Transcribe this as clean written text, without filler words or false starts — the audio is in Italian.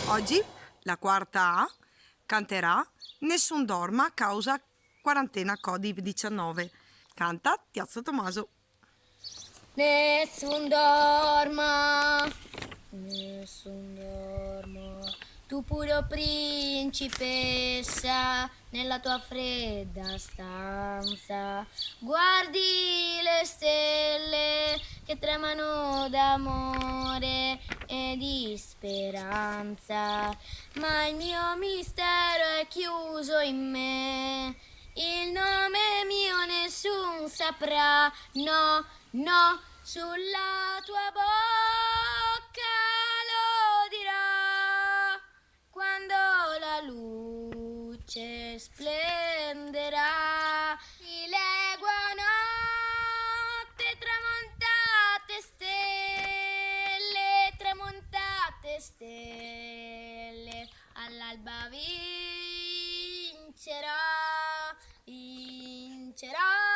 Oggi la quarta A canterà Nessun dorma causa quarantena Covid-19. Canta Tiazzo Tommaso. Nessun dorma, nessun dorma, tu puro principessa, nella tua fredda stanza, guardi le stelle che tremano d'amore e di speranza, ma il mio mistero è chiuso in me, il nome mio nessun saprà, no, no, sulla tua bocca lo dirò, quando la luce splenderà, di legua notte, tramontate stelle, all'alba vincerò, vincerò.